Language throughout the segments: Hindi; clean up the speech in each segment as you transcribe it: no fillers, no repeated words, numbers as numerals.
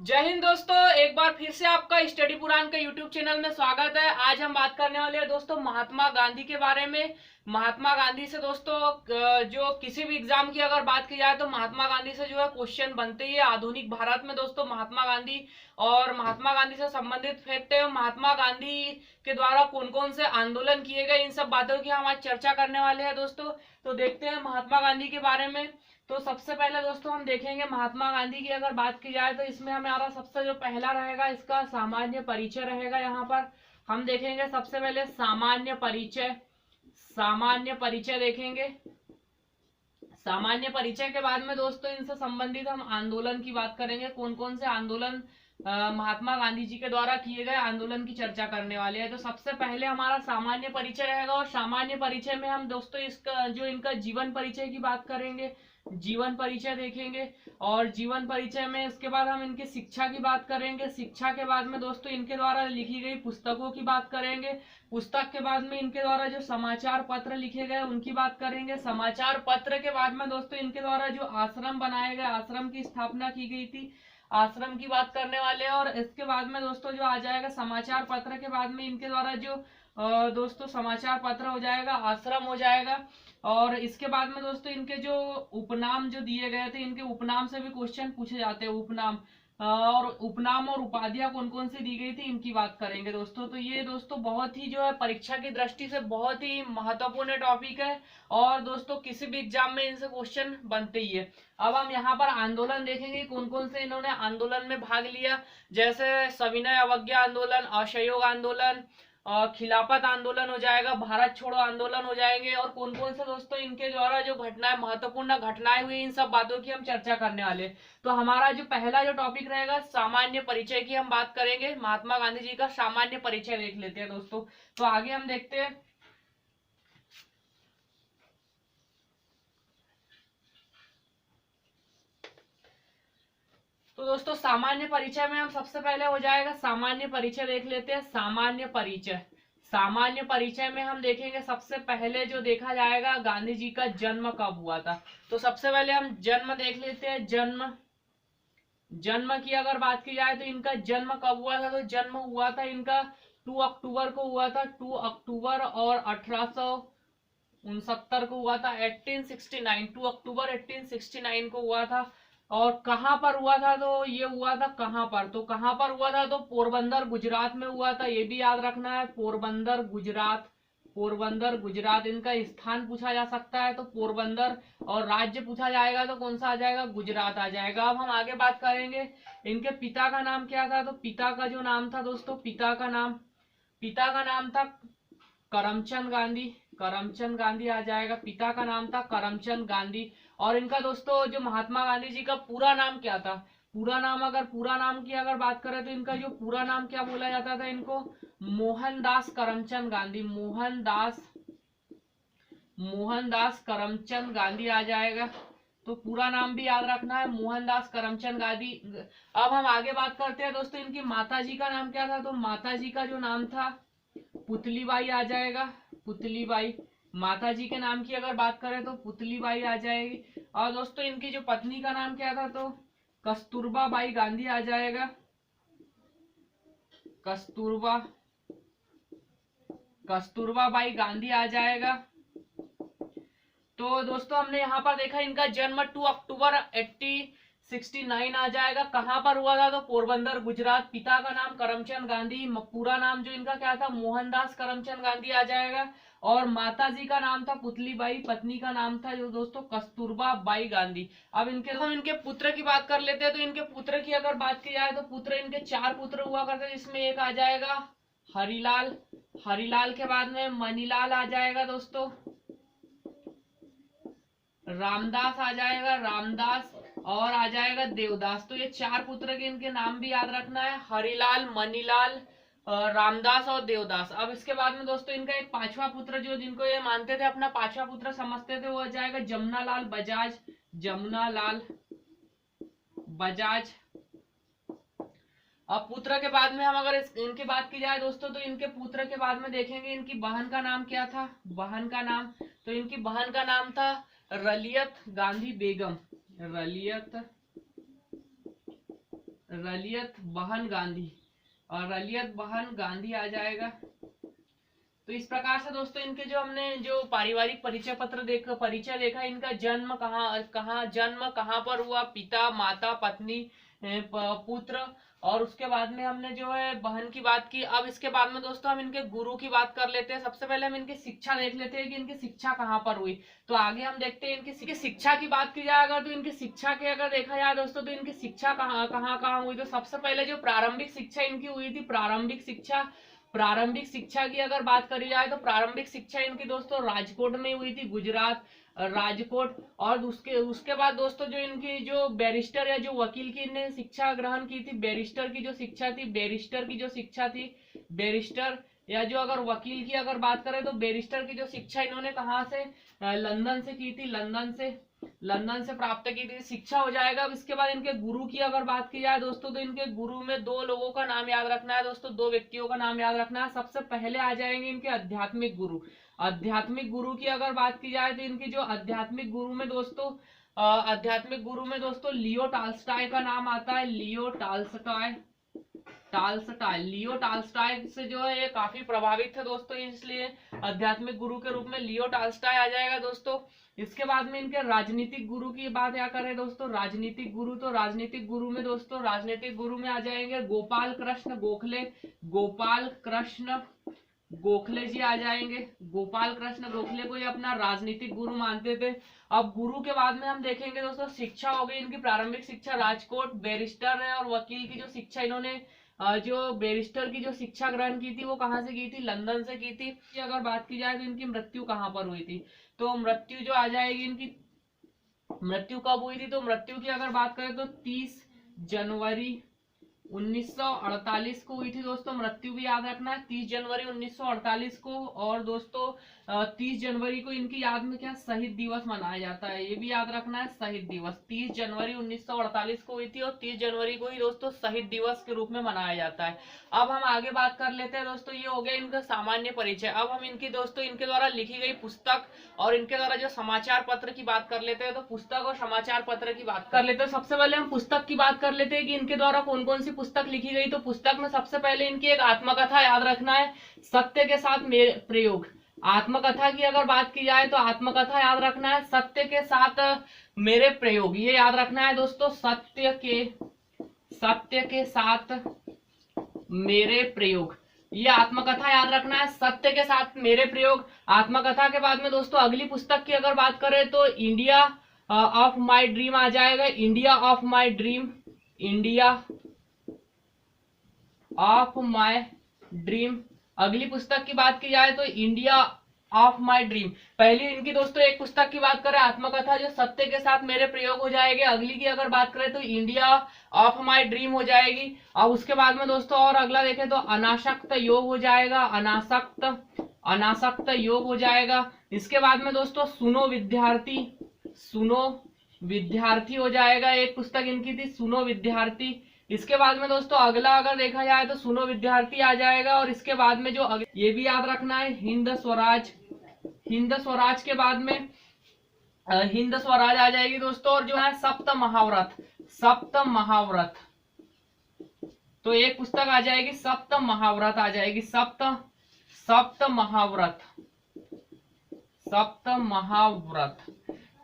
जय हिंद दोस्तों, एक बार फिर से आपका स्टडी पुराण के यूट्यूब चैनल में स्वागत है। आज हम बात करने वाले हैं दोस्तों महात्मा गांधी के बारे में। महात्मा गांधी से दोस्तों जो किसी भी एग्जाम की अगर बात की जाए तो महात्मा गांधी से जो है क्वेश्चन बनते ही है। आधुनिक भारत में दोस्तों महात्मा गांधी और महात्मा गांधी से संबंधित फैक्ट है, महात्मा गांधी के द्वारा कौन कौन से आंदोलन किए गए, इन सब बातों की हम आज चर्चा करने वाले हैं दोस्तों। तो देखते हैं महात्मा गांधी के बारे में। तो सबसे पहले दोस्तों हम देखेंगे महात्मा गांधी की अगर बात की जाए तो इसमें हमारा सबसे जो पहला रहेगा इसका सामान्य परिचय रहेगा। यहाँ पर हम देखेंगे सबसे पहले सामान्य परिचय। सामान्य परिचय देखेंगे। सामान्य परिचय के बाद में दोस्तों इनसे संबंधित हम आंदोलन की बात करेंगे, कौन कौन से आंदोलन महात्मा गांधी जी के द्वारा किए गए आंदोलन की चर्चा करने वाले हैं। तो सबसे पहले हमारा सामान्य परिचय रहेगा और सामान्य परिचय में हम दोस्तों इसका जो इनका जीवन परिचय की बात करेंगे, जीवन परिचय देखेंगे। और जीवन परिचय में इसके बाद हम इनकी शिक्षा की बात करेंगे। शिक्षा के बाद में दोस्तों इनके द्वारा लिखी गई पुस्तकों की बात करेंगे। पुस्तक के बाद में इनके द्वारा जो समाचार पत्र लिखे गए उनकी बात करेंगे। समाचार पत्र के बाद में दोस्तों इनके द्वारा जो आश्रम बनाए गए, आश्रम की स्थापना की गई थी, आश्रम की बात करने वाले हैं। और इसके बाद में दोस्तों जो आ जाएगा समाचार पत्र के बाद में इनके द्वारा जो दोस्तों समाचार पत्र हो जाएगा, आश्रम हो जाएगा। और इसके बाद में दोस्तों इनके जो उपनाम जो दिए गए थे, इनके उपनाम से भी क्वेश्चन पूछे जाते हैं। उपनाम और उपनाम और उपाधियां कौन कौन सी दी गई थी इनकी बात करेंगे दोस्तों। तो ये दोस्तों बहुत ही जो है परीक्षा की दृष्टि से बहुत ही महत्वपूर्ण टॉपिक है और दोस्तों किसी भी एग्जाम में इनसे क्वेश्चन बनते ही है। अब हम यहाँ पर आंदोलन देखेंगे कौन कौन से इन्होंने आंदोलन में भाग लिया, जैसे सविनय अवज्ञा आंदोलन, असहयोग आंदोलन, खिलाफत आंदोलन हो जाएगा, भारत छोड़ो आंदोलन हो जाएंगे। और कौन कौन से दोस्तों इनके द्वारा जो घटनाएं, महत्वपूर्ण घटनाएं हुई, इन सब बातों की हम चर्चा करने वाले। तो हमारा जो पहला जो टॉपिक रहेगा सामान्य परिचय की हम बात करेंगे। महात्मा गांधी जी का सामान्य परिचय देख लेते हैं दोस्तों। तो आगे हम देखते हैं। तो दोस्तों सामान्य परिचय में हम सबसे पहले हो जाएगा सामान्य परिचय देख लेते हैं। सामान्य परिचय, सामान्य परिचय में हम देखेंगे सबसे पहले जो देखा जाएगा गांधी जी का जन्म कब हुआ था। तो सबसे पहले हम जन्म देख लेते हैं। जन्म, जन्म की अगर बात की जाए तो इनका जन्म कब हुआ था। तो जन्म हुआ था इनका 2 अक्टूबर को हुआ था। 2 अक्टूबर और 1869 को हुआ था। 1869, 2 अक्टूबर 1869 को हुआ था। और कहां पर हुआ था, तो ये हुआ था कहां पर, तो कहां पर हुआ था, तो पोरबंदर गुजरात में हुआ था। ये भी याद रखना है, पोरबंदर गुजरात, पोरबंदर गुजरात इनका स्थान पूछा जा सकता है तो पोरबंदर। और राज्य पूछा जाएगा तो कौन सा आ जाएगा, गुजरात आ जाएगा। अब हम आगे बात करेंगे इनके पिता का नाम क्या था। तो पिता का जो नाम था दोस्तों, पिता का नाम था करमचंद गांधी। करमचंद गांधी आ जाएगा, पिता का नाम था करमचंद गांधी। और इनका दोस्तों जो महात्मा गांधी जी का पूरा नाम क्या था, पूरा नाम, अगर पूरा नाम की अगर बात करें तो इनका जो पूरा नाम क्या बोला जाता था, इनको मोहनदास करमचंद गांधी, मोहनदास करमचंद गांधी आ जाएगा। तो पूरा नाम भी याद रखना है, मोहनदास करमचंद गांधी। अब हम आगे बात करते हैं दोस्तों इनकी माता जी का नाम क्या था। तो माता जी का जो नाम था पुतलीबाई आ जाएगा, पुतलीबाई। माता जी के नाम की अगर बात करें तो पुतलीबाई आ जाएगी। और दोस्तों इनकी जो पत्नी का नाम क्या था, तो कस्तूरबा बाई गांधी आ जाएगा, कस्तूरबा बाई गांधी आ जाएगा। तो दोस्तों हमने यहाँ पर देखा इनका जन्म 2 अक्टूबर 1869 आ जाएगा। कहां पर हुआ था, तो पोरबंदर गुजरात। पिता का नाम करमचंद गांधी, पूरा नाम जो इनका क्या था, मोहनदास करमचंद गांधी आ जाएगा। और माता जी का नाम था पुतलीबाई, पत्नी का नाम था जो दोस्तों कस्तूरबा बाई गांधी। अब हम इनके पुत्र की बात कर लेते हैं। तो इनके पुत्र की अगर बात की जाए तो पुत्र इनके 4 पुत्र हुआ करते, जिसमें एक आ जाएगा हरिलाल, हरिलाल के बाद में मनीलाल आ जाएगा दोस्तों, रामदास आ जाएगा, रामदास, और आ जाएगा देवदास। तो ये 4 पुत्र के इनके नाम भी याद रखना है, हरिलाल, मनीलाल, रामदास और देवदास। अब इसके बाद में दोस्तों इनका एक 5वां पुत्र जो जिनको ये मानते थे अपना 5वां पुत्र समझते थे, वो आ जाएगा जमुनालाल बजाज, जमुनालाल बजाज। अब पुत्र के बाद में हम अगर इनकी बात की जाए दोस्तों, तो इनके पुत्र के बाद में देखेंगे इनकी बहन का नाम क्या था, बहन का नाम, तो इनकी बहन का नाम था रलियत गांधी बेगम, रलियत रलियत बहन गांधी, और रलियत बहन गांधी आ जाएगा। तो इस प्रकार से दोस्तों इनके जो हमने जो पारिवारिक परिचय पत्र परिचय देखा, इनका जन्म कहाँ पर हुआ, पिता, माता, पत्नी, पुत्र, और उसके बाद में हमने जो है बहन की बात की। अब इसके बाद में दोस्तों हम इनके गुरु की बात कर लेते हैं। सबसे पहले हम इनकी शिक्षा देख लेते हैं कि इनकी शिक्षा कहाँ पर हुई। तो आगे हम देखते हैं इनकी शिक्षा की बात की जाए अगर, तो इनकी शिक्षा के अगर देखा जाए दोस्तों, तो इनकी शिक्षा कहाँ हुई। तो सबसे पहले जो प्रारंभिक शिक्षा इनकी हुई थी, प्रारंभिक शिक्षा की अगर बात करी जाए तो प्रारंभिक शिक्षा इनकी दोस्तों राजकोट में हुई थी, गुजरात, राजकोट। और उसके बाद दोस्तों जो इनकी जो बैरिस्टर या जो वकील की इन्हें शिक्षा ग्रहण की थी, बैरिस्टर की जो शिक्षा थी, बैरिस्टर या जो अगर वकील की अगर बात करें तो बैरिस्टर की जो शिक्षा इन्होंने कहाँ से, लंदन से की थी, लंदन से प्राप्त की थी शिक्षा हो जाएगा। अब इसके बाद इनके गुरु की अगर बात की जाए दोस्तों, तो इनके गुरु में दो लोगों का नाम याद रखना है दोस्तों, दो व्यक्तियों का नाम याद रखना है। सबसे पहले आ जाएंगे इनके आध्यात्मिक गुरु की अगर बात की जाए तो इनकी जो आध्यात्मिक गुरु में दोस्तों लियो टॉल्स्टॉय का नाम आता है। लियो टॉल्स्टॉय से जो है ये काफी प्रभावित थे दोस्तों, इसलिए आध्यात्मिक गुरु के रूप में लियो टॉल्स्टॉय आ जाएगा दोस्तों। इसके बाद में इनके राजनीतिक गुरु की बात क्या करें दोस्तों, राजनीतिक गुरु में आ जाएंगे गोपाल कृष्ण गोखले जी आ जाएंगे। गोपाल कृष्ण गोखले को ये अपना राजनीतिक गुरु मानते थे। अब गुरु के बाद में हम देखेंगे दोस्तों शिक्षा हो गई इनकी प्रारंभिक शिक्षा राजकोट, बैरिस्टर है और वकील की जो शिक्षा इन्होंने जो बैरिस्टर की जो शिक्षा ग्रहण की थी वो कहाँ से की थी, लंदन से की थी। अगर बात की जाए तो इनकी मृत्यु कहाँ पर हुई थी, तो मृत्यु जो आ जाएगी इनकी, मृत्यु कब हुई थी, तो मृत्यु की अगर बात करें तो 30 जनवरी 1948 को हुई थी दोस्तों। मृत्यु भी याद रखना है 30 जनवरी 1948 को। और दोस्तों 30 जनवरी को इनकी याद में क्या शहीद दिवस मनाया जाता है, ये भी याद रखना है, शहीद दिवस 30 जनवरी 1948 को हुई थी और 30 जनवरी को ही दोस्तों शहीद दिवस के रूप में मनाया जाता है। अब हम आगे बात कर लेते हैं दोस्तों, ये हो गया इनका सामान्य परिचय। अब हम इनकी दोस्तों इनके द्वारा लिखी गई पुस्तक और इनके द्वारा जो समाचार पत्र की बात कर लेते हैं। तो पुस्तक और समाचार पत्र की बात कर लेते हैं। सबसे पहले हम पुस्तक की बात कर लेते हैं कि इनके द्वारा कौन कौन सी पुस्तक लिखी गई। तो पुस्तक में सबसे पहले इनकी एक आत्मकथा याद रखना है, सत्य के साथ मेरे प्रयोग। आत्मकथा की अगर बात की जाए तो आत्मकथा याद रखना है, सत्य के साथ मेरे प्रयोग, ये याद रखना है दोस्तों, सत्य के साथ मेरे प्रयोग, ये आत्मकथा याद रखना है, सत्य के साथ मेरे प्रयोग। आत्मकथा के बाद में दोस्तों अगली पुस्तक की अगर बात करें तो इंडिया ऑफ माई ड्रीम आ जाएगा। India of my dream. अगली पुस्तक की बात की जाए तो इंडिया ऑफ माई ड्रीम। पहली इनकी दोस्तों एक पुस्तक की बात करें आत्मकथा जो सत्य के साथ मेरे प्रयोग हो जाएगी। अगली की अगर बात करें तो इंडिया ऑफ माई ड्रीम हो जाएगी। अब उसके बाद में दोस्तों और अगला देखें तो अनासक्त योग हो जाएगा, अनासक्त योग हो जाएगा। इसके बाद में दोस्तों सुनो विद्यार्थी हो जाएगा, एक पुस्तक इनकी थी सुनो विद्यार्थी। इसके बाद में दोस्तों अगला अगर देखा जाए तो सुनो विद्यार्थी आ जाएगा। और इसके बाद में जो ये भी याद रखना है हिंद स्वराज के बाद में हिंद स्वराज आ जाएगी दोस्तों। और जो है सप्त महाव्रत, तो एक पुस्तक आ जाएगी सप्त महाव्रत आ जाएगी, सप्त महाव्रत।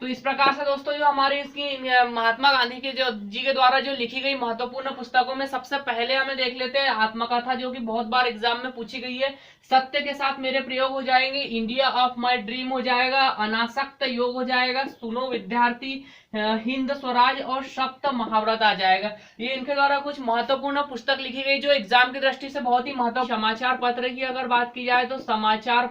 तो इस प्रकार से दोस्तों जो हमारे इसकी महात्मा गांधी के जी के द्वारा जो लिखी गई महत्वपूर्ण पुस्तकों में सबसे पहले हमें देख लेते हैं आत्मकथा, जो कि बहुत बार एग्जाम में पूछी गई है। सत्य के साथ मेरे प्रयोग हो जाएंगे, इंडिया ऑफ माई ड्रीम हो जाएगा, अनासक्त योग हो जाएगा, सुनो विद्यार्थी, हिंद स्वराज और सप्त महाव्रत आ जाएगा। ये इनके द्वारा कुछ महत्वपूर्ण पुस्तक लिखी गई जो एग्जाम की दृष्टि से बहुत ही महत्वपूर्ण। समाचार पत्र की अगर बात की जाए तो समाचार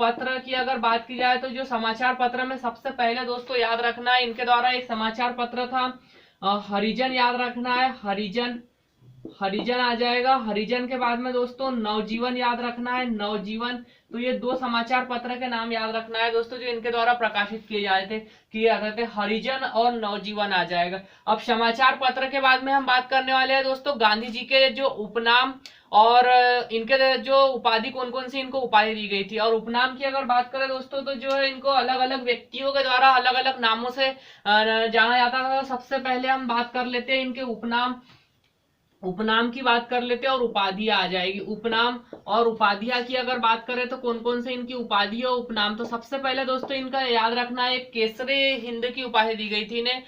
पत्र की अगर बात की जाए तो जो समाचार पत्र में सबसे पहले दोस्तों याद रखना है इनके द्वारा एक समाचार पत्र था हरिजन, याद रखना है हरिजन आ जाएगा। हरिजन के बाद में दोस्तों नवजीवन याद रखना है, नवजीवन। तो ये दो समाचार पत्र के नाम याद रखना है दोस्तों, जो इनके द्वारा प्रकाशित किए जाते थे। हरिजन और नवजीवन आ जाएगा। अब समाचार पत्र के बाद में हम बात करने वाले हैं दोस्तों गांधी जी के जो उपनाम और इनके जो उपाधि कौन कौन सी इनको उपाधि दी गई थी। और उपनाम की अगर बात करें दोस्तों तो जो है इनको अलग अलग व्यक्तियों के द्वारा अलग अलग नामों से जाना जाता था। सबसे पहले हम बात कर लेते हैं इनके उपनाम। उपनाम की बात कर लेते हैं और उपाधियां आ जाएगी। उपनाम और उपाधियां की अगर बात करें तो कौन कौन से इनकी उपाधि और उपनाम। तो सबसे पहले दोस्तों इनका याद रखना है, केसरे हिंद की उपाधि दी गई थी इन्हें,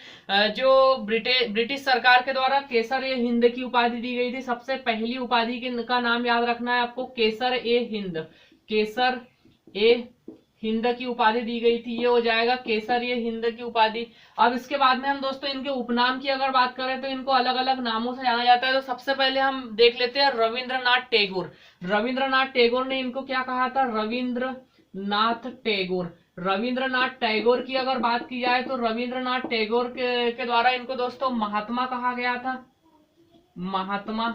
जो ब्रिटिश सरकार के द्वारा केसर ए हिंद की उपाधि दी गई थी। सबसे पहली उपाधि का नाम याद रखना है आपको, केसर ए हिंद। केसर ए हिंद की उपाधि दी गई थी, ये हो जाएगा केसर ये हिंद की उपाधि। अब इसके बाद में हम दोस्तों इनके उपनाम की अगर बात करें तो इनको अलग अलग नामों से जाना जाता है। तो सबसे पहले हम देख लेते हैं रविंद्रनाथ टैगोर। रविंद्रनाथ टैगोर ने इनको क्या कहा था, रविंद्रनाथ टैगोर। रविंद्रनाथ टैगोर की अगर बात की जाए तो रविंद्रनाथ टैगोर के द्वारा इनको दोस्तों महात्मा कहा गया था। महात्मा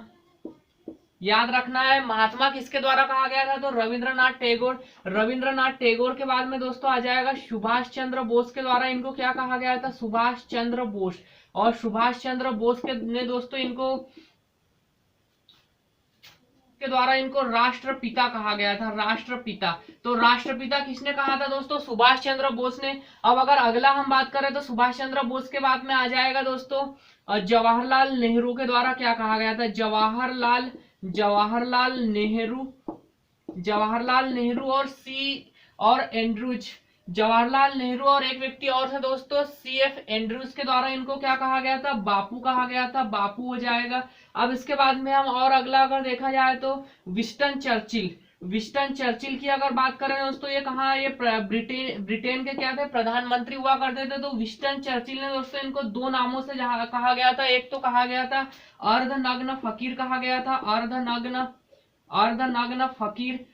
याद रखना है, महात्मा किसके द्वारा कहा गया था, तो रविंद्रनाथ टैगोर। रविंद्रनाथ टैगोर के बाद में दोस्तों आ जाएगा सुभाष चंद्र बोस के द्वारा इनको क्या कहा गया था, सुभाष चंद्र बोस। और सुभाष चंद्र बोस ने दोस्तों इनको के द्वारा इनको राष्ट्रपिता कहा गया था, राष्ट्रपिता। तो राष्ट्रपिता किसने कहा था दोस्तों, सुभाष चंद्र बोस ने। अब अगर अगला हम बात करें तो सुभाष चंद्र बोस के बाद में आ जाएगा दोस्तों जवाहरलाल नेहरू के द्वारा क्या कहा गया था, जवाहरलाल नेहरू और एंड्रूज। जवाहरलाल नेहरू और एक व्यक्ति और थे दोस्तों CF एंड्रूज के द्वारा इनको क्या कहा गया था, बापू कहा गया था, बापू हो जाएगा। अब इसके बाद में हम और अगला अगर देखा जाए तो विंस्टन चर्चिल। विंस्टन चर्चिल की अगर बात करें दोस्तों ये कहा, ये ब्रिटेन के क्या थे, प्रधानमंत्री हुआ करते थे। तो विंस्टन चर्चिल ने दोस्तों इनको दो नामों से कहा गया था। एक तो कहा गया था अर्धनग्न फकीर कहा गया था, अर्धनग्न फकीर।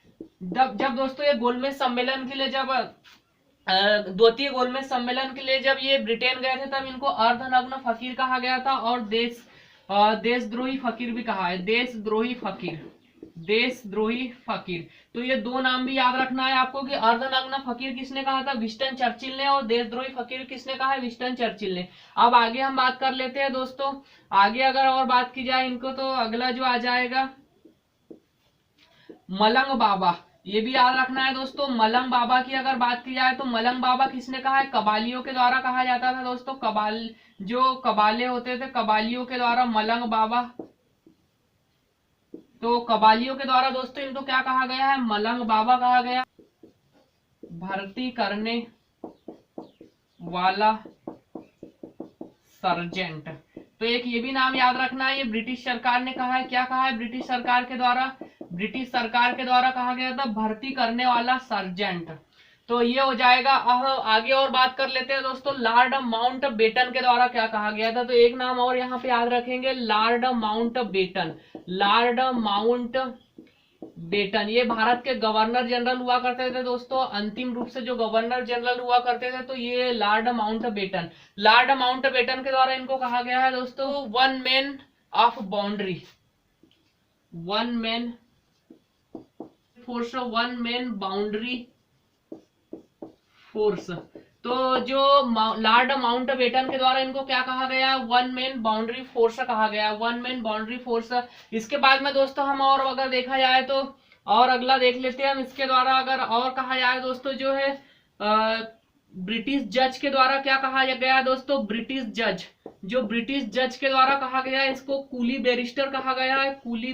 जब दोस्तों ये गोलमेज सम्मेलन के लिए द्वितीय गोलमेज सम्मेलन के लिए जब ये ब्रिटेन गए थे तब इनको अर्धनग्न फकीर कहा गया था और देशद्रोही फकीर भी कहा है, देशद्रोही फकीर। तो ये दो नाम भी याद रखना है आपको कि अर्धनग्न फकीर किसने कहा था, विंस्टन चर्चिल ने, और देशद्रोही फकीर किसने कहा है, विंस्टन चर्चिल ने। अब आगे हम बात कर लेते हैं दोस्तों, आगे अगर और बात की जाए इनको तो अगला जो आ जाएगा मलंग बाबा। ये भी याद रखना है दोस्तों, मलंग बाबा की अगर बात की जाए तो मलंग बाबा किसने कहा है, कबालियों के द्वारा कहा जाता था दोस्तों। जो कबाले होते थे कबालियों के द्वारा मलंग बाबा। तो कबालियों के द्वारा दोस्तों इनको क्या कहा गया है, मलंग बाबा कहा गया। भर्ती करने वाला सर्जेंट। तो एक ये भी नाम याद रखना है, ये ब्रिटिश सरकार ने कहा है, क्या कहा है, ब्रिटिश सरकार के द्वारा कहा गया था भर्ती करने वाला सर्जेंट। तो ये हो जाएगा। अब आगे और बात कर लेते हैं दोस्तों लॉर्ड माउंट बेटन के द्वारा क्या कहा गया था। तो एक नाम और यहाँ पे याद रखेंगे, लॉर्ड माउंट बेटन। ये भारत के गवर्नर जनरल हुआ करते थे दोस्तों, अंतिम रूप से जो गवर्नर जनरल हुआ करते थे तो ये लॉर्ड माउंट बेटन के द्वारा इनको कहा गया है दोस्तों वन मैन बाउंड्री फोर्स। तो जो लॉर्ड माउंट बेटन के द्वारा इनको क्या कहा गया, वन मैन बाउंड्री फोर्स कहा गया, वन मैन बाउंड्री फोर्स। इसके बाद में दोस्तों हम और अगर देखा जाए तो और अगला देख लेते हैं हम। इसके द्वारा अगर और कहा जाए दोस्तों जो है ब्रिटिश जज के द्वारा क्या कहा गया दोस्तों, ब्रिटिश जज के द्वारा कहा गया है, इसको कूली बैरिस्टर कहा गया है, कूली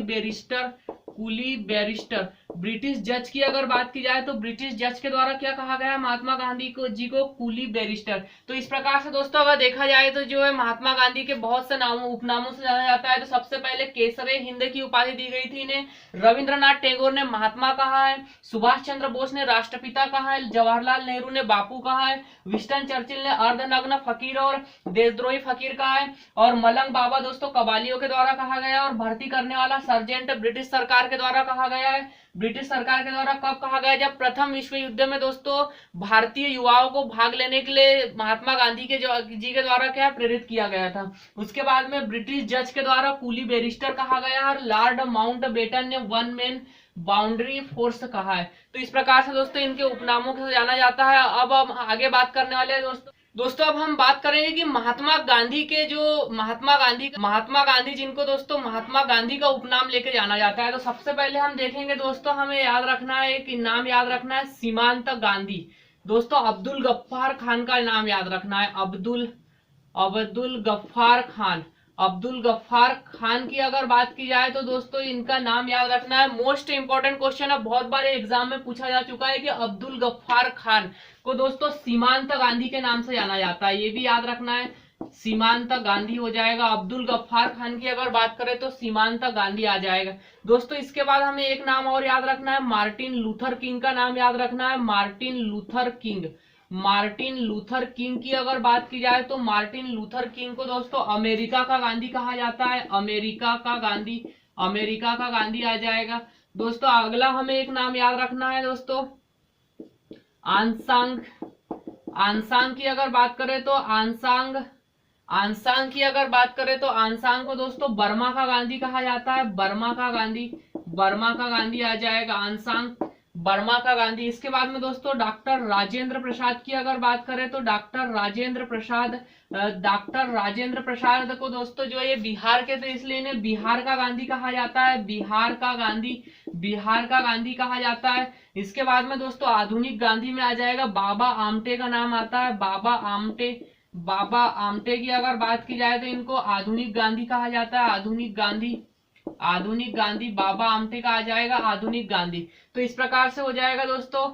बैरिस्टर। ब्रिटिश जज की अगर बात की जाए तो ब्रिटिश जज के द्वारा क्या कहा गया, महात्मा गांधी जी को कूली बैरिस्टर। तो इस प्रकार से दोस्तों अगर देखा जाए तो जो है महात्मा गांधी के बहुत से उपनामों से जाना जाता है। तो सबसे पहले केसरे हिंद की उपाधि दी गई थी इन्हें, रविंद्रनाथ टैगोर ने महात्मा कहा है, सुभाष चंद्र बोस ने राष्ट्रपिता कहा है, जवाहरलाल नेहरू ने बापू कहा है, विंस्टन चर्चिल ने अर्धनग्न फकीर और देशद्रोही फकीर कहा है, और मलंग बाबा दोस्तों कबालियों के द्वारा कहा गया, और भर्ती करने वाला सर्जेंट ब्रिटिश सरकार के द्वारा कहा गया है। ब्रिटिश सरकार के द्वारा कब कहा गया? जब प्रथम विश्व युद्ध में दोस्तों भारतीय युवाओं को भाग लेने के लिए महात्मा गांधी के जी के द्वारा क्या प्रेरित किया गया था। उसके बाद में ब्रिटिश जज के द्वारा कूली बैरिस्टर कहा गया और लॉर्ड माउंटबेटन ने वन मैन बाउंड्री फोर्स कहा है। तो इस प्रकार से दोस्तों इनके उपनामों से जाना जाता है। अब हम आगे बात करने वाले हैं दोस्तों अब हम बात करेंगे कि महात्मा गांधी के जो महात्मा गांधी जिनको दोस्तों महात्मा गांधी का उपनाम लेके जाना जाता है। तो सबसे पहले हम देखेंगे दोस्तों, हमें याद रखना है कि नाम याद रखना है सीमांत गांधी। दोस्तों अब्दुल गफ्फार खान का नाम याद रखना है, अब्दुल गफ्फार खान। अब्दुल गफ्फार खान की अगर बात की जाए तो दोस्तों इनका नाम याद रखना है। मोस्ट इंपॉर्टेंट क्वेश्चन है, बहुत बार एग्जाम में पूछा जा चुका है कि अब्दुल गफ्फार खान को दोस्तों सीमांत गांधी के नाम से जाना जाता है, ये भी याद रखना है। सीमांत गांधी हो जाएगा। अब्दुल गफ्फार खान की अगर बात करें तो सीमांत गांधी आ जाएगा। दोस्तों इसके बाद हमें एक नाम और याद रखना है, मार्टिन लूथर किंग का नाम याद रखना है। मार्टिन लूथर किंग की अगर बात की जाए तो मार्टिन लूथर किंग को दोस्तों अमेरिका का गांधी कहा जाता है। अमेरिका का गांधी आ जाएगा। दोस्तों अगला हमें एक नाम याद रखना है दोस्तों, आनसांग की अगर बात करें तो आनसांग को दोस्तों बर्मा का गांधी कहा जाता है। बर्मा का गांधी आ जाएगा, आनसांग बर्मा का गांधी। इसके बाद में दोस्तों डॉक्टर राजेंद्र प्रसाद की अगर बात करें तो डॉक्टर राजेंद्र प्रसाद को दोस्तों जो ये बिहार के थे इसलिए इन्हें बिहार का गांधी कहा जाता है। बिहार का गांधी कहा जाता है। इसके बाद में दोस्तों आधुनिक गांधी में आ जाएगा, बाबा आमटे का नाम आता है। बाबा आमटे की अगर बात की जाए तो इनको आधुनिक गांधी कहा जाता है। आधुनिक गांधी बाबा आमटे का आ जाएगा, आधुनिक गांधी। तो इस प्रकार से हो जाएगा दोस्तों।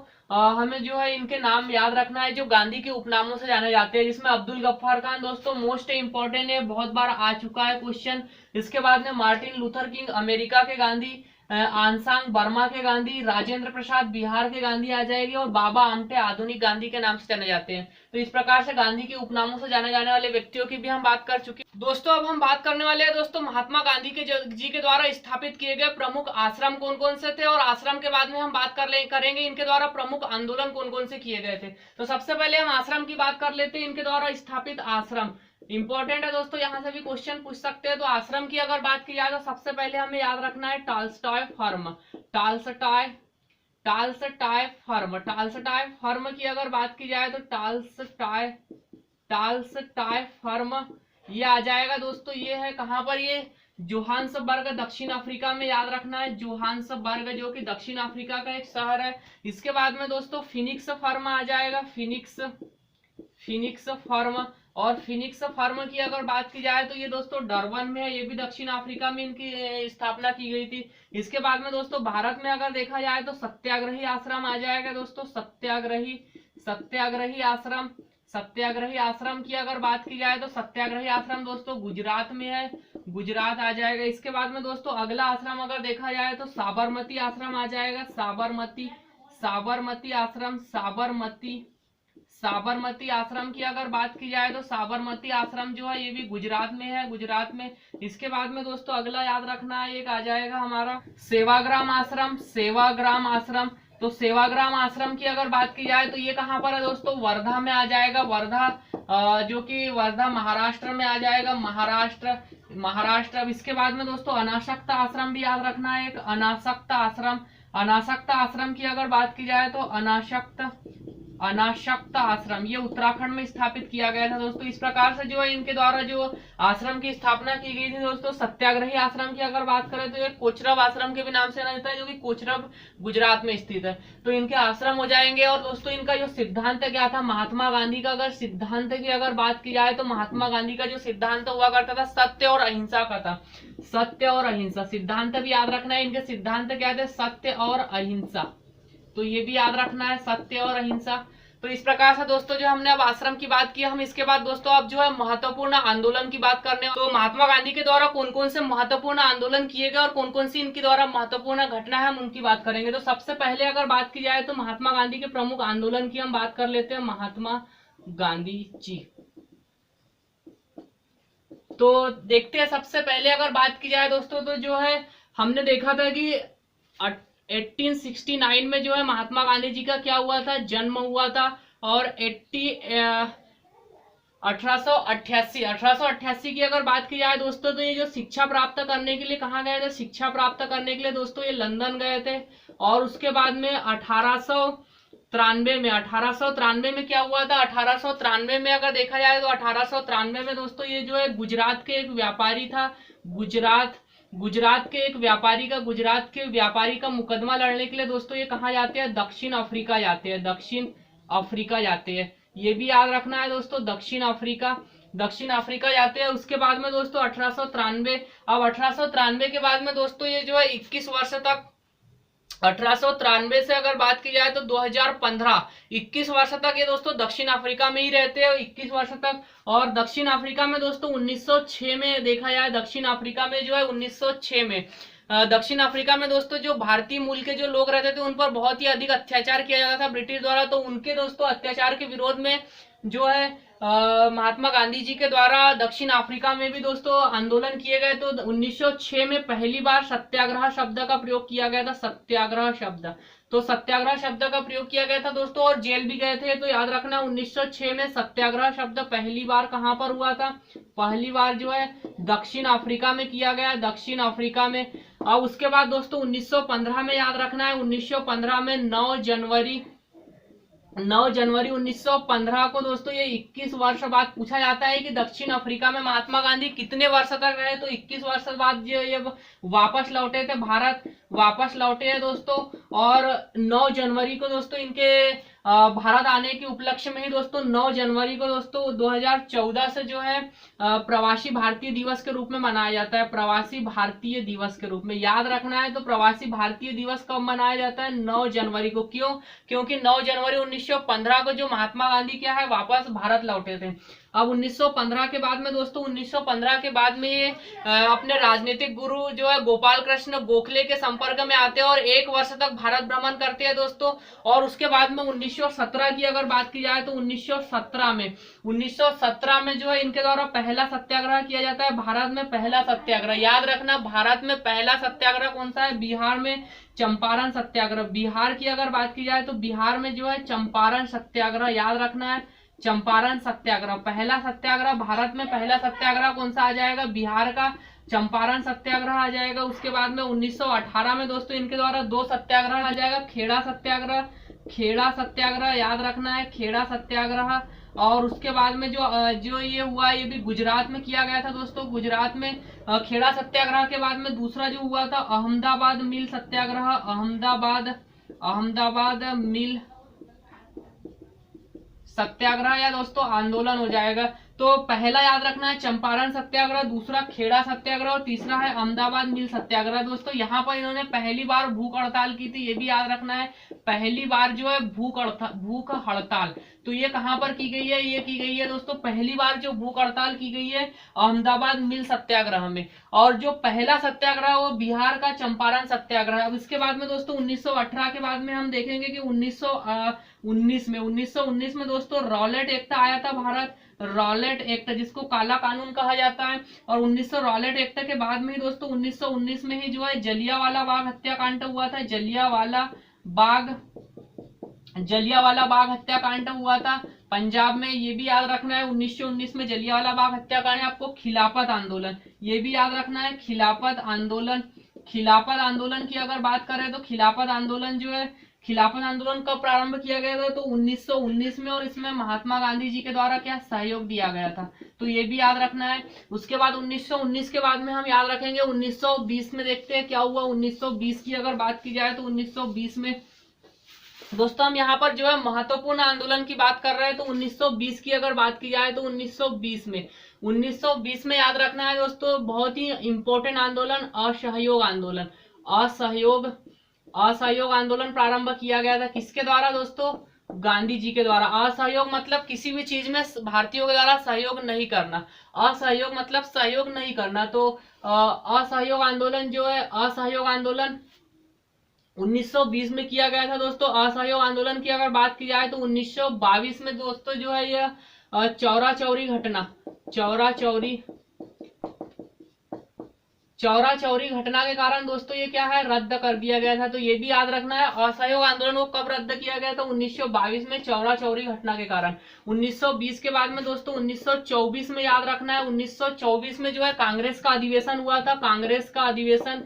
हमें जो है इनके नाम याद रखना है जो गांधी के उपनामों से जाने जाते हैं, जिसमें अब्दुल गफ्फार खान दोस्तों मोस्ट इंपॉर्टेंट है, बहुत बार आ चुका है क्वेश्चन। इसके बाद में मार्टिन लूथर किंग अमेरिका के गांधी, आनसांग बर्मा के गांधी, राजेंद्र प्रसाद बिहार के गांधी आ जाएगी और बाबा आमटे आधुनिक गांधी के नाम से जाने जाते हैं। तो इस प्रकार से गांधी के उपनामों से जाने जाने वाले व्यक्तियों की भी हम बात कर चुके हैं। दोस्तों अब हम बात करने वाले हैं दोस्तों महात्मा गांधी के जी के द्वारा स्थापित किए गए प्रमुख आश्रम कौन कौन से थे, और आश्रम के बाद में हम बात करेंगे इनके द्वारा प्रमुख आंदोलन कौन कौन से किए गए थे। तो सबसे पहले हम आश्रम की बात कर लेते हैं। इनके द्वारा स्थापित आश्रम इंपॉर्टेंट है दोस्तों, यहाँ से भी क्वेश्चन पूछ सकते हैं। तो आश्रम की अगर बात की जाए तो सबसे पहले हमें याद रखना है टॉलस्टॉय फर्म की अगर बात की जाए तो टॉलस्टॉय फर्म ये आ जाएगा दोस्तों। ये है कहां पर, ये जोहान्सबर्ग दक्षिण अफ्रीका में याद रखना है। जोहान्सबर्ग जो कि दक्षिण अफ्रीका का एक शहर है। इसके बाद में दोस्तों फिनिक्स फर्म आ जाएगा, फिनिक्स फर्म। और फिनिक्स फर्म की अगर बात की जाए तो ये दोस्तों डरबन में है, ये भी दक्षिण अफ्रीका में इनकी स्थापना की गई थी। इसके बाद में दोस्तों भारत में अगर देखा जाए तो सत्याग्रही आश्रम आ जाएगा दोस्तों, सत्याग्रही आश्रम की अगर बात की जाए तो सत्याग्रही आश्रम दोस्तों गुजरात में है, गुजरात आ जाएगा। इसके बाद में दोस्तों अगला आश्रम अगर देखा जाए तो साबरमती आश्रम आ जाएगा, साबरमती आश्रम की अगर बात की जाए तो साबरमती आश्रम जो है ये भी गुजरात में है, गुजरात में। इसके बाद में दोस्तों अगला याद रखना है, एक आ जाएगा हमारा सेवाग्राम आश्रम। तो सेवाग्राम आश्रम की अगर बात की जाए तो ये कहां पर है दोस्तों, वर्धा में आ जाएगा। वर्धा जो कि वर्धा महाराष्ट्र में आ जाएगा, महाराष्ट्र। इसके बाद में दोस्तों अनासक्त आश्रम भी याद रखना है, एक अनासक्त आश्रम की अगर बात की जाए तो अनासक्त आश्रम ये उत्तराखंड में स्थापित किया गया था दोस्तों। इस प्रकार से जो है इनके द्वारा जो आश्रम की स्थापना की गई थी दोस्तों। सत्याग्रही आश्रम की अगर बात करें तो ये कोचरब आश्रम के भी नाम से जाना जाता है, जो कि कोचरब गुजरात में स्थित है। तो इनके आश्रम हो जाएंगे। और दोस्तों इनका जो सिद्धांत क्या था, महात्मा गांधी का अगर सिद्धांत की अगर बात की जाए तो महात्मा गांधी का जो सिद्धांत हुआ करता था सत्य और अहिंसा का था, सत्य और अहिंसा। सिद्धांत भी याद रखना है, इनके सिद्धांत क्या थे, सत्य और अहिंसा। तो ये भी याद रखना है, सत्य और अहिंसा। तो इस प्रकार से दोस्तों जो हमने अब आश्रम की बात की, हम इसके बाद दोस्तों अब जो है महत्वपूर्ण आंदोलन की बात करने। तो महात्मा गांधी के द्वारा कौन कौन से महत्वपूर्ण आंदोलन किए गए और कौन कौन सी इनके द्वारा महत्वपूर्ण घटना है, हम उनकी बात करेंगे। तो सबसे पहले अगर बात की जाए तो महात्मा गांधी के प्रमुख आंदोलन की हम बात कर लेते हैं। महात्मा गांधी जी, तो देखते हैं सबसे पहले अगर बात की जाए दोस्तों तो जो है हमने देखा था कि 1869 में जो है महात्मा गांधी जी का क्या हुआ था, जन्म हुआ था। और 1888 की अगर बात की जाए दोस्तों, तो ये जो शिक्षा प्राप्त करने के लिए कहाँ गए थे, शिक्षा प्राप्त करने के लिए दोस्तों ये लंदन गए थे। और उसके बाद में 1893 में क्या हुआ था, 1893 में अगर देखा जाए तो 1893 में दोस्तों ये जो है गुजरात के एक व्यापारी था, गुजरात के व्यापारी का मुकदमा लड़ने के लिए दोस्तों ये कहाँ जाते हैं, दक्षिण अफ्रीका जाते हैं। ये भी याद रखना है दोस्तों, दक्षिण अफ्रीका जाते हैं। उसके बाद में दोस्तों 1893 के बाद में दोस्तों ये जो है 21 वर्ष तक, 1893 से अगर बात की जाए तो 2015, 21 वर्ष तक ये दोस्तों दक्षिण अफ्रीका में ही रहते हैं, 21 वर्ष तक। और दक्षिण अफ्रीका में दोस्तों 1906 में देखा जाए, दक्षिण अफ्रीका में जो है 1906 में दक्षिण अफ्रीका में दोस्तों जो भारतीय मूल के जो लोग रहते थे उन पर बहुत ही अधिक अत्याचार किया जाता था ब्रिटिश द्वारा। तो उनके दोस्तों अत्याचार के विरोध में जो है महात्मा गांधी जी के द्वारा दक्षिण अफ्रीका में भी दोस्तों आंदोलन किए गए। तो 1906 में पहली बार सत्याग्रह शब्द का प्रयोग किया गया था, सत्याग्रह शब्द का प्रयोग किया गया था दोस्तों। और जेल भी गए थे। तो याद रखना 1906 में सत्याग्रह शब्द पहली बार कहां पर हुआ था, पहली बार जो है दक्षिण अफ्रीका में किया गया, दक्षिण अफ्रीका में। अब उसके बाद दोस्तों 1915 में याद रखना है, 1915 में 9 जनवरी 1915 को दोस्तों ये 21 वर्ष बाद पूछा जाता है कि दक्षिण अफ्रीका में महात्मा गांधी कितने वर्ष तक रहे। तो 21 वर्ष बाद ये वापस लौटे थे, भारत वापस लौटे हैं दोस्तों। और 9 जनवरी को दोस्तों इनके भारत आने के उपलक्ष्य में ही दोस्तों 9 जनवरी को दोस्तों 2014 से जो है प्रवासी भारतीय दिवस के रूप में मनाया जाता है, प्रवासी भारतीय दिवस के रूप में। याद रखना है, तो प्रवासी भारतीय दिवस कब मनाया जाता है, 9 जनवरी को। क्यों, क्योंकि 9 जनवरी 1915 को जो महात्मा गांधी क्या है वापस भारत लौटे थे। अब 1915 के बाद में दोस्तों 1915 के बाद में ये अपने राजनीतिक गुरु जो है गोपाल कृष्ण गोखले के संपर्क में आते हैं और 1 वर्ष तक भारत भ्रमण करते हैं दोस्तों। और उसके बाद में 1917 की अगर बात की जाए तो 1917 में जो है इनके द्वारा पहला सत्याग्रह किया जाता है, भारत में पहला सत्याग्रह। याद रखना, भारत में पहला सत्याग्रह कौन सा है, बिहार में चंपारण सत्याग्रह। बिहार की अगर बात की जाए तो बिहार में जो है चंपारण सत्याग्रह, याद रखना है, चंपारण सत्याग्रह पहला सत्याग्रह। भारत में पहला सत्याग्रह कौन सा आ जाएगा, बिहार का चंपारण सत्याग्रह आ जाएगा। उसके बाद में 1918 में दोस्तों इनके द्वारा 2 सत्याग्रह आ जाएगा, खेड़ा सत्याग्रह याद रखना है, खेड़ा सत्याग्रह। और उसके बाद में जो ये हुआ ये भी गुजरात में किया गया था दोस्तों। गुजरात में खेड़ा सत्याग्रह के बाद में दूसरा जो हुआ था अहमदाबाद मिल सत्याग्रह, अहमदाबाद मिल सत्याग्रह या दोस्तों आंदोलन हो जाएगा। तो पहला याद रखना है चंपारण सत्याग्रह, दूसरा खेड़ा सत्याग्रह और तीसरा है अहमदाबाद मिल सत्याग्रह। दोस्तों यहाँ पर इन्होंने पहली बार भूख हड़ताल की थी, ये भी याद रखना है, पहली बार जो है भूख हड़ताल। तो ये कहां पर की गई है, ये की गई है दोस्तों पहली बार जो भूख हड़ताल की गई है अहमदाबाद मिल सत्याग्रह में। और जो पहला सत्याग्रह वो बिहार का चंपारण सत्याग्रह। अब इसके बाद में दोस्तों 1918 के बाद में हम देखेंगे कि 1919 में दोस्तों रॉलेट एक्ट आया था भारत, रॉलेट एक्ट जिसको काला कानून कहा जाता है। और 1900 रॉलेट एक्ट के बाद में ही दोस्तों 1919 में ही जो है जलियांवाला बाग हत्याकांड हुआ था, जलियांवाला बाग हत्याकांड हुआ था पंजाब में। ये भी याद रखना है 1919 में जलियांवाला बाग हत्याकांड। आपको खिलाफत आंदोलन ये भी याद रखना है, खिलाफत आंदोलन की अगर बात करें तो खिलाफत आंदोलन कब प्रारंभ किया गया था, तो 1919 में। और इसमें महात्मा गांधी जी के द्वारा क्या सहयोग दिया गया था, तो ये भी याद रखना है। उसके बाद 1919 के बाद में हम याद रखेंगे 1920 में। देखते हैं क्या हुआ 1920 की अगर बात की जाए तो 1920 में दोस्तों हम यहाँ पर जो है महत्वपूर्ण आंदोलन की बात कर रहे हैं। तो 1920 की अगर बात की जाए तो 1920 में याद रखना है दोस्तों बहुत ही इंपॉर्टेंट आंदोलन असहयोग आंदोलन प्रारंभ किया गया था। किसके द्वारा दोस्तों, गांधी जी के द्वारा। असहयोग मतलब किसी भी चीज में भारतीयों के द्वारा सहयोग नहीं करना, असहयोग मतलब सहयोग नहीं करना। तो असहयोग आंदोलन जो है, असहयोग आंदोलन 1920 में किया गया था दोस्तों। असहयोग आंदोलन की अगर बात की जाए तो 1922 में दोस्तों जो है यह चौरा चौरी चौरा चौरी घटना के कारण दोस्तों ये क्या है, रद्द कर दिया गया था। तो ये भी याद रखना है। असहयोग आंदोलन को कब रद्द किया गया था, 1922 में चौरा चौरी घटना के कारण। 1920 के बाद में दोस्तों 1924 में याद रखना है, 1924 में जो है कांग्रेस का अधिवेशन हुआ था। कांग्रेस का अधिवेशन,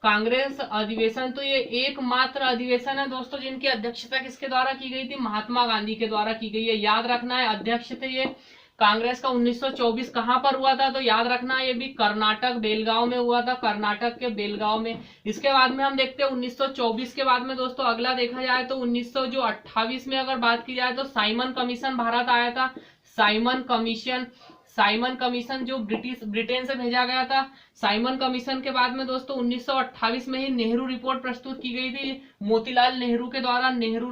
कांग्रेस अधिवेशन तो ये एकमात्र अधिवेशन है दोस्तों जिनकी अध्यक्षता किसके द्वारा की गई थी, महात्मा गांधी के द्वारा की गई है। याद रखना है, अध्यक्ष थे ये कांग्रेस का। 1924 कहां पर हुआ था, तो याद रखना है ये भी कर्नाटक बेलगांव में हुआ था, कर्नाटक के बेलगांव में। इसके बाद में हम देखते हैं 1924 के बाद में दोस्तों अगला देखा जाए तो 1928 में अगर बात की जाए तो साइमन कमीशन भारत आया था। साइमन कमीशन जो ब्रिटेन से भेजा गया था। साइमन कमीशन के बाद में दोस्तों 1928 में ही नेहरू रिपोर्ट प्रस्तुत की गई थी मोतीलाल नेहरू के द्वारा। नेहरू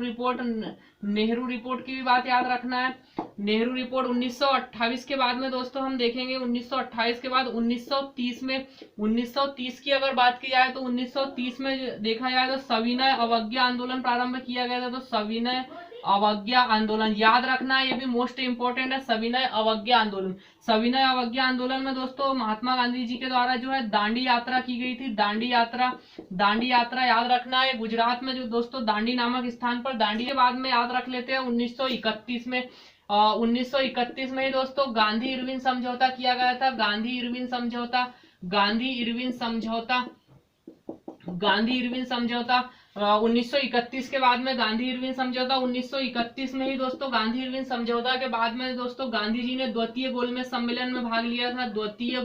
रिपोर्ट की भी बात याद रखना है। नेहरू रिपोर्ट 1928 के बाद में दोस्तों हम देखेंगे 1928 के बाद 1930 की अगर बात की जाए तो 1930 में देखा जाए तो सविनय अवज्ञा आंदोलन प्रारंभ किया गया था। तो सविनय अवज्ञा आंदोलन याद रखना है, ये भी मोस्ट इंपोर्टेंट है। सविनय अवज्ञा आंदोलन, सविनय अवज्ञा आंदोलन में दोस्तों महात्मा गांधी जी के द्वारा जो है दांडी यात्रा की गई थी। दांडी यात्रा याद रखना है, गुजरात में जो दोस्तों दांडी नामक स्थान पर। दांडी के बाद में याद रख लेते हैं 1931 में। 1931 में ही दोस्तों गांधी इरविन समझौता किया गया था। गांधी इरविन समझौता 1931 के बाद में गांधी इरविन समझौता। 1931 में ही दोस्तों गांधी इरविन समझौता के बाद में दोस्तों गांधी जी ने द्वितीय गोलमेज सम्मेलन में भाग लिया था। द्वितीय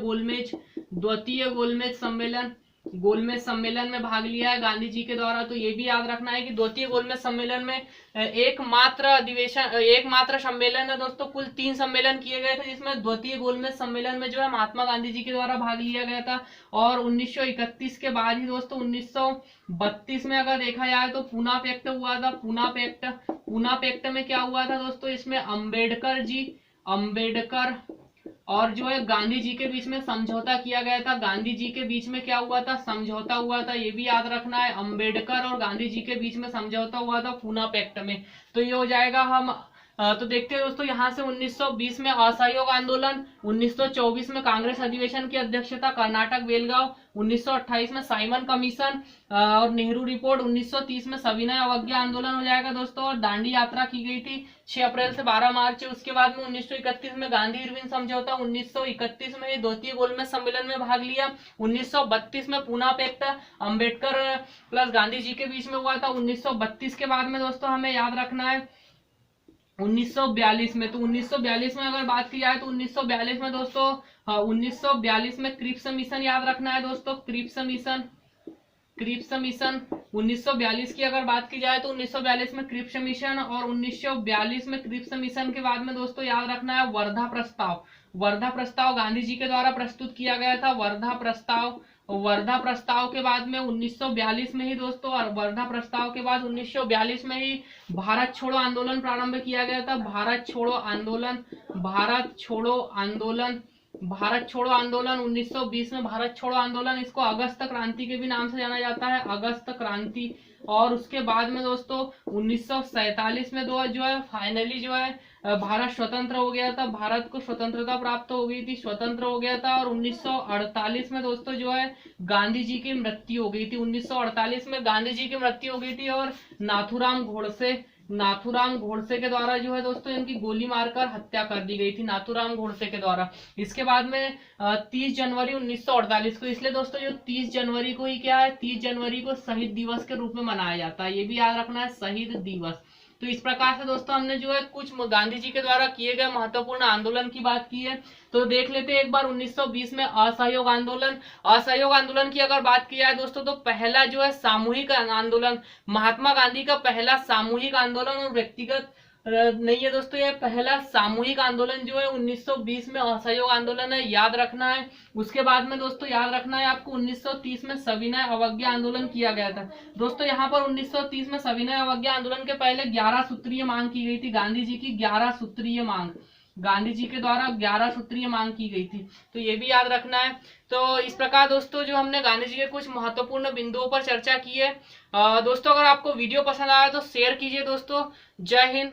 गोलमेज सम्मेलन में भाग लिया है गांधी जी के द्वारा। तो ये भी याद रखना है कि द्वितीय गोलमेज सम्मेलन में एकमात्र सम्मेलन है दोस्तों। कुल 3 सम्मेलन किए गए थे जिसमें द्वितीय गोलमेज सम्मेलन में जो है महात्मा गांधी जी के द्वारा भाग लिया गया था। और 1931 के बाद ही दोस्तों 1932 में अगर देखा जाए तो पूना पैक्ट हुआ था। पूना पैक्ट में क्या हुआ था दोस्तों, इसमें अम्बेडकर और जो है गांधी जी के बीच में समझौता किया गया था। गांधी जी के बीच में क्या हुआ था, समझौता हुआ था। ये भी याद रखना है, अम्बेडकर और गांधी जी के बीच में समझौता हुआ था पूना पैक्ट में। तो ये हो जाएगा। हम तो देखते हैं दोस्तों यहाँ से 1920 में असहयोग आंदोलन, 1924 में कांग्रेस अधिवेशन की अध्यक्षता कर्नाटक बेलगांव, 1928 में साइमन कमीशन और नेहरू रिपोर्ट, 1930 में सविनय अवज्ञा आंदोलन हो जाएगा दोस्तों। और दांडी यात्रा की गई थी 6 अप्रैल से 12 मार्च। उसके बाद में 1931 में गांधी इरविन समझौता, 1931 में द्वितीय गोलमेज सम्मेलन में भाग लिया, 1932 में पूना पैक्ट अम्बेडकर प्लस गांधी जी के बीच में हुआ था। 1932 के बाद में दोस्तों हमें याद रखना है 1942 में। तो 1942 में अगर बात की जाए तो 1942 में दोस्तों 1942 में क्रिप्स मिशन याद रखना है दोस्तों। क्रिप्स मिशन 1942 की अगर बात की जाए तो 1942 में क्रिप्स मिशन। और 1942 में क्रिप्स मिशन के बाद में दोस्तों याद रखना है वर्धा प्रस्ताव गांधी जी के द्वारा प्रस्तुत किया गया था। वर्धा प्रस्ताव के बाद में 1942 में ही दोस्तों, और वर्धा प्रस्ताव के बाद 1942 में ही भारत छोड़ो आंदोलन प्रारंभ किया गया था। भारत छोड़ो आंदोलन 1920 में भारत छोड़ो आंदोलन, इसको अगस्त क्रांति के भी नाम से जाना जाता है, अगस्त क्रांति। और उसके बाद में दोस्तों 1947 में जो है फाइनली जो है भारत स्वतंत्र हो गया था। भारत को स्वतंत्रता प्राप्त हो गई थी, स्वतंत्र हो गया था। और 1948 में दोस्तों जो है गांधी जी की मृत्यु हो गई थी। 1948 में गांधी जी की मृत्यु हो गई थी और नाथूराम गोडसे के द्वारा जो है दोस्तों इनकी गोली मारकर हत्या कर दी गई थी, नाथूराम गोडसे के द्वारा। इसके बाद में 30 जनवरी 1948 को, इसलिए दोस्तों जो 30 जनवरी को ही क्या है, 30 जनवरी को शहीद दिवस के रूप में मनाया जाता है। ये भी याद रखना है, शहीद दिवस। तो इस प्रकार से दोस्तों हमने जो है कुछ गांधी जी के द्वारा किए गए महत्वपूर्ण आंदोलन की बात की है। तो देख लेते हैं एक बार 1920 में असहयोग आंदोलन की अगर बात की जाए दोस्तों तो पहला जो है सामूहिक आंदोलन, महात्मा गांधी का पहला सामूहिक आंदोलन और व्यक्तिगत नहीं है दोस्तों, ये पहला सामूहिक आंदोलन जो है 1920 में असहयोग आंदोलन है, याद रखना है। उसके बाद में दोस्तों याद रखना है आपको 1930 में सविनय अवज्ञा आंदोलन किया गया था। दोस्तों यहाँ पर 1930 में सविनय अवज्ञा आंदोलन के पहले 11 सूत्रीय मांग की गई थी। गांधी जी की 11 सूत्रीय मांग, गांधी जी के द्वारा 11 सूत्रीय मांग की गई थी। तो ये भी याद रखना है। तो इस प्रकार दोस्तों जो हमने गांधी जी के कुछ महत्वपूर्ण बिंदुओं पर चर्चा की है। दोस्तों अगर आपको वीडियो पसंद आया तो शेयर कीजिए दोस्तों। जय हिंद।